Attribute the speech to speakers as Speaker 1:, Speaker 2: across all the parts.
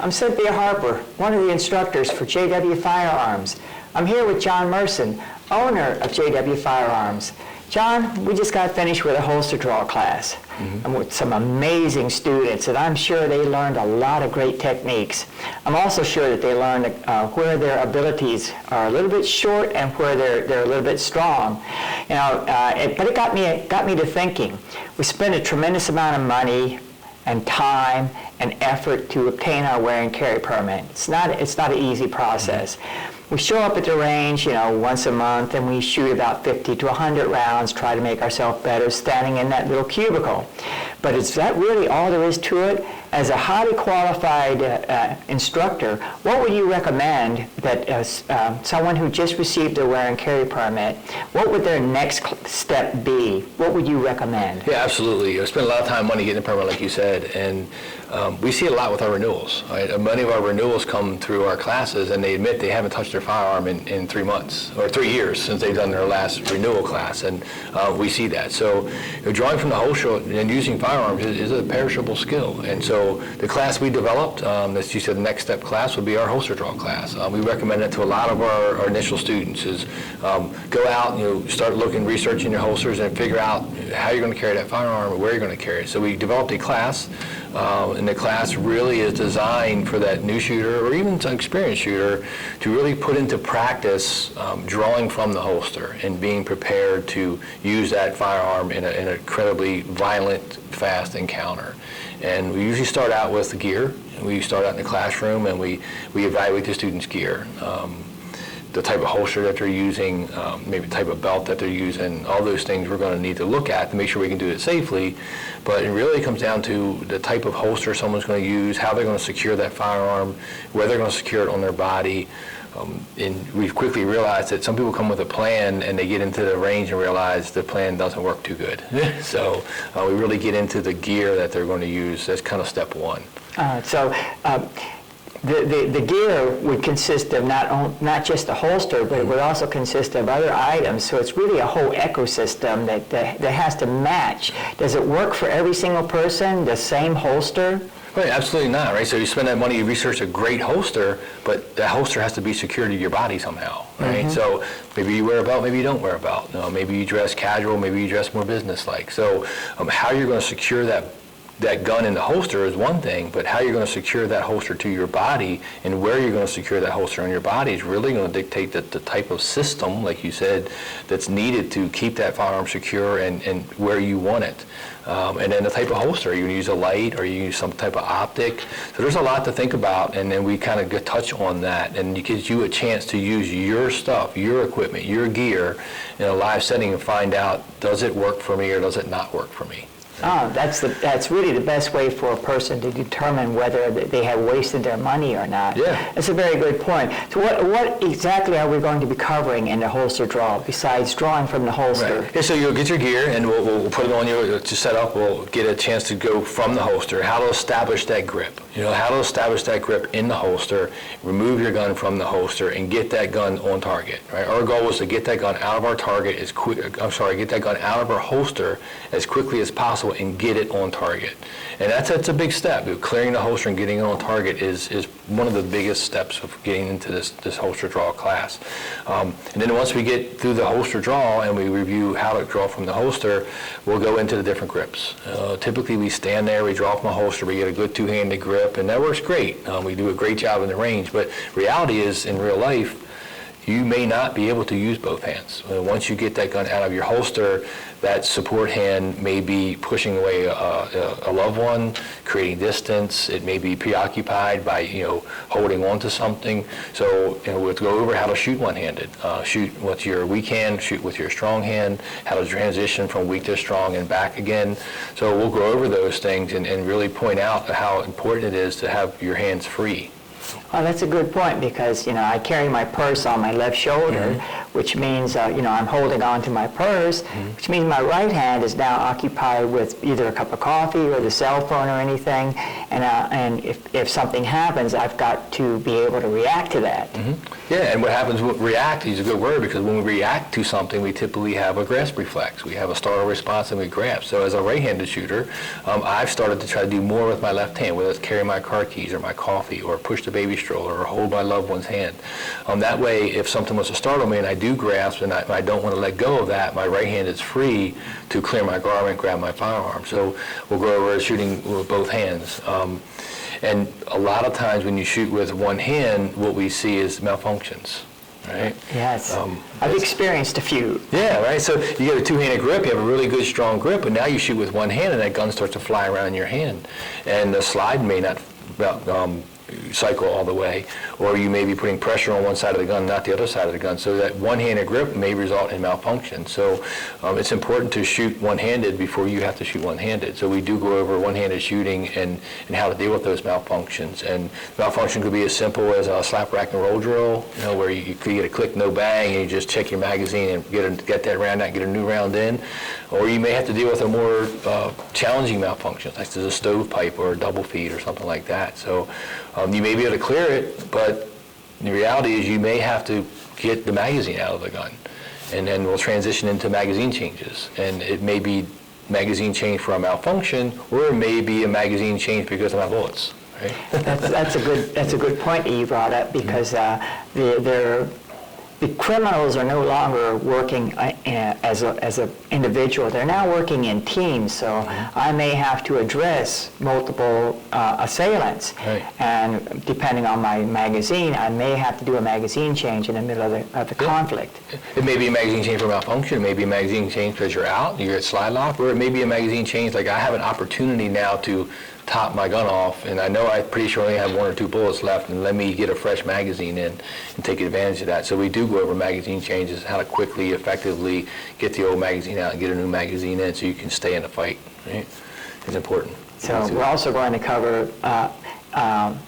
Speaker 1: I'm Cynthia Harper, one of the instructors for JW Firearms. I'm here with John Merson, owner of JW Firearms. John, we just got finished with a holster draw class and with some amazing students, and I'm sure they learned a lot of great techniques. I'm also sure that they learned where their abilities are a little bit short and where they're a little bit strong. You know, but it got me to thinking. We spent a tremendous amount of money and time and effort to obtain our wear and carry permit. It's not an easy process. We show up at the range, once a month, and we shoot about 50 to 100 rounds, try to make ourselves better standing in that little cubicle. But is that really all there is to it? As a highly qualified instructor, what would you recommend that someone who just received their wear and carry permit, what would their next step be? What would you recommend?
Speaker 2: Yeah, absolutely. I spent a lot of time and money getting a permit, like you said, and we see it a lot with our renewals. Right? Many of our renewals come through our classes, and they admit they haven't touched their firearm in 3 months or 3 years since they've done their last renewal class, and we see that. So drawing from the holster and using firearms is a perishable skill, and so the class we developed, as you said, the next step class would be our holster draw class. We recommend it to a lot of our initial students is go out, start looking, researching your holsters and figure out how you're going to carry that firearm or where you're going to carry it. So we developed a class, and the class really is designed for that new shooter or even an experienced shooter to really put into practice drawing from the holster and being prepared to use that firearm in an incredibly violent, fast encounter. And we usually start out with the gear. We start out in the classroom and we evaluate the students' gear. The type of holster that they're using, maybe the type of belt that they're using, all those things we're going to need to look at to make sure we can do it safely. But it really comes down to the type of holster someone's going to use, how they're going to secure that firearm, where they're going to secure it on their body. And we've quickly realized that some people come with a plan and they get into the range and realize the plan doesn't work too good. So we really get into the gear that they're going to use. That's kind of step one.
Speaker 1: The gear would consist of not just a holster, but it would also consist of other items. So it's really a whole ecosystem that has to match. Does it work for every single person, the same holster?
Speaker 2: Right, absolutely not, right? So you spend that money, you research a great holster, but that holster has to be secured to your body somehow, right? So maybe you wear a belt, maybe you don't wear a belt. Maybe you dress casual, maybe you dress more business-like. So how you're going to secure that gun in the holster is one thing, but how you're going to secure that holster to your body and where you're going to secure that holster on your body is really going to dictate the type of system, like you said, that's needed to keep that firearm secure and where you want it. And then the type of holster, you use a light or you use some type of optic. So there's a lot to think about, and then we kind of touch on that, and it gives you a chance to use your stuff, your equipment, your gear in a live setting and find out, does it work for me or does it not work for me?
Speaker 1: Oh, that's really the best way for a person to determine whether they have wasted their money or not.
Speaker 2: Yeah. That's
Speaker 1: a very good point. So what exactly are we going to be covering in the holster draw besides drawing from the holster?
Speaker 2: Right. Yeah, so you'll get your gear and we'll put it on you to set up. We'll get a chance to go from the holster, how to establish that grip. How to establish that grip in the holster, remove your gun from the holster, and get that gun on target. Right? Our goal is to get that gun out of our target get that gun out of our holster as quickly as possible and get it on target. And that's a big step. Clearing the holster and getting it on target is one of the biggest steps of getting into this holster draw class. And then once we get through the holster draw and we review how to draw from the holster, we'll go into the different grips. Typically we stand there, we draw from a holster, we get a good two-handed grip, and that works great. We do a great job in the range, but reality is in real life, you may not be able to use both hands. Once you get that gun out of your holster, that support hand may be pushing away a loved one, creating distance. It may be preoccupied by holding on to something. So we'll go over how to shoot one-handed. Shoot with your weak hand, shoot with your strong hand, how to transition from weak to strong and back again. So we'll go over those things and really point out how important it is to have your hands free.
Speaker 1: Well, that's a good point because, I carry my purse on my left shoulder, which means, I'm holding on to my purse, which means my right hand is now occupied with either a cup of coffee or the cell phone or anything. And if something happens, I've got to be able to react to that.
Speaker 2: Yeah, and what happens with react is a good word because when we react to something, we typically have a grasp reflex. We have a startle response and we grasp. So as a right-handed shooter, I've started to try to do more with my left hand, whether it's carry my car keys or my coffee or push the baby stroller or hold my loved one's hand. That way, if something was to startle me and I do grasp and I don't want to let go of that, my right hand is free to clear my garment, grab my firearm. So we'll go over shooting with both hands. And a lot of times when you shoot with one hand, what we see is malfunctions, right?
Speaker 1: Yes. I've experienced a few.
Speaker 2: Yeah, right? So you get a two-handed grip, you have a really good, strong grip, but now you shoot with one hand and that gun starts to fly around in your hand. And the slide may not cycle all the way, or you may be putting pressure on one side of the gun, not the other side of the gun. So that one-handed grip may result in malfunction. So it's important to shoot one-handed before you have to shoot one-handed. So we do go over one-handed shooting and how to deal with those malfunctions. And malfunction could be as simple as a slap, rack, and roll drill, where you get a click, no bang, and you just check your magazine and get that round out, get a new round in. Or you may have to deal with a more challenging malfunction, like there's a stovepipe or a double feed or something like that. So you may be able to clear it, but the reality is you may have to get the magazine out of the gun. And then we'll transition into magazine changes. And it may be magazine change for a malfunction, or it may be a magazine change because of my bullets. Right?
Speaker 1: That's a good point that you brought up because the criminals are no longer working as an individual. They're now working in teams, so I may have to address multiple assailants.
Speaker 2: Right.
Speaker 1: And depending on my magazine, I may have to do a magazine change in the middle of the conflict.
Speaker 2: It may be a magazine change for malfunction, it may be a magazine change because you're out, you're at slide lock, or it may be a magazine change like I have an opportunity now to top my gun off, and I know I pretty sure only have one or two bullets left, and let me get a fresh magazine in and take advantage of that. So we do go over magazine changes, how to quickly, effectively get the old magazine out and get a new magazine in so you can stay in the fight. Right? It's important.
Speaker 1: So we're also going to cover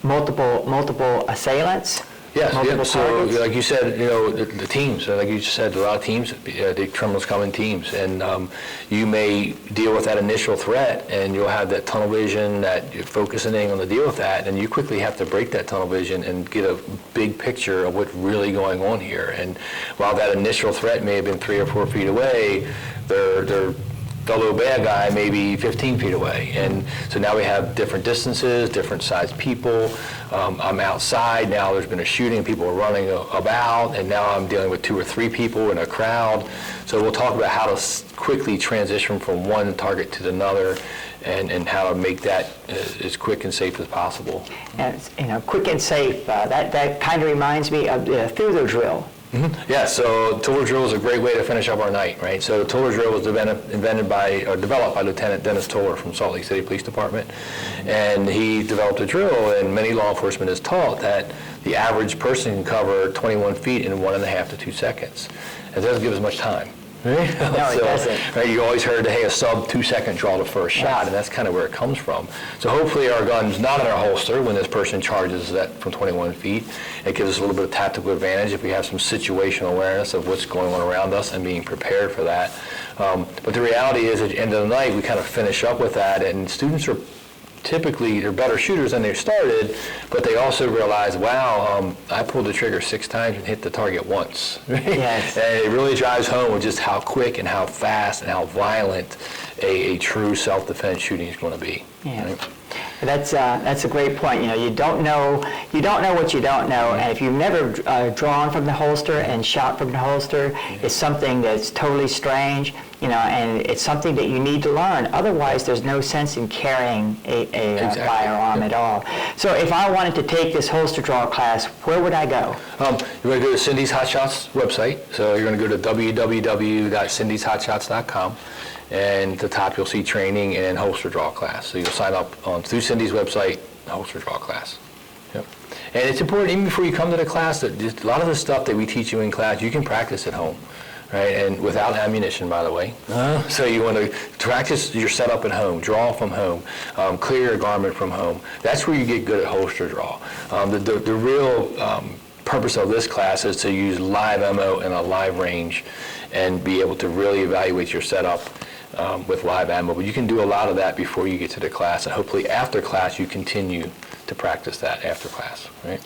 Speaker 1: multiple assailants.
Speaker 2: Yes,
Speaker 1: multiple
Speaker 2: so
Speaker 1: targets.
Speaker 2: like you said, the teams, like you just said, a lot of teams, the criminals come in teams, and you may deal with that initial threat, and you'll have that tunnel vision, that you're focusing on the deal with that, and you quickly have to break that tunnel vision and get a big picture of what's really going on here. And while that initial threat may have been 3 or 4 feet away, their fellow bad guy maybe 15 feet away. And so now we have different distances, different sized people. I'm outside, now there's been a shooting, people are running about, and now I'm dealing with 2 or 3 people in a crowd. So we'll talk about how to quickly transition from one target to another and how to make that as quick and safe as possible.
Speaker 1: And quick and safe, that kind of reminds me of the Thule drill.
Speaker 2: Yeah, so Thule drill is a great way to finish up our night, right? So the Thule drill was developed by Lieutenant Dennis Toller from Salt Lake City Police Department. And he developed a drill, and many law enforcement is taught that the average person can cover 21 feet in 1.5 to 2 seconds. It doesn't give us much time. Right?
Speaker 1: No, it doesn't.
Speaker 2: Right, you always heard, hey, a sub 2-second draw the first shot, and that's kind of where it comes from. So hopefully our gun's not in our holster when this person charges that from 21 feet. It gives us a little bit of tactical advantage if we have some situational awareness of what's going on around us and being prepared for that. But the reality is at the end of the night, we kind of finish up with that, and students are typically, they're better shooters than they started, but they also realize, wow, I pulled the trigger 6 times and hit the target once. Right?
Speaker 1: Yes.
Speaker 2: And it really drives home with just how quick and how fast and how violent a true self-defense shooting is going to be.
Speaker 1: Yeah.
Speaker 2: Right?
Speaker 1: That's a great point. You don't know what you don't know, and if you've never drawn from the holster and shot from the holster, it's something that's totally strange. And it's something that you need to learn. Otherwise, there's no sense in carrying a firearm at all. So, if I wanted to take this holster draw class, where would I go?
Speaker 2: You're going to go to Cindy's Hot Shots website. So you're going to go to www.cindyshotshots.com. And at the top, you'll see training and holster draw class. So you'll sign up through Cindy's website, holster draw class. Yep. And it's important, even before you come to the class, that just a lot of the stuff that we teach you in class, you can practice at home. right? And without ammunition, by the way. So you want to practice your setup at home, draw from home, clear your garment from home. That's where you get good at holster draw. The real purpose of this class is to use live ammo in a live range and be able to really evaluate your setup with live ammo. But you can do a lot of that before you get to the class, and hopefully after class you continue to practice that after class, right?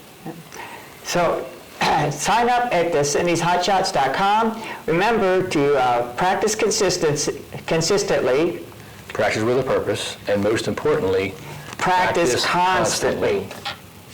Speaker 1: So sign up at Cindy'sHotShots.com. Remember to practice consistently.
Speaker 2: Practice with a purpose, and most importantly,
Speaker 1: Practice constantly.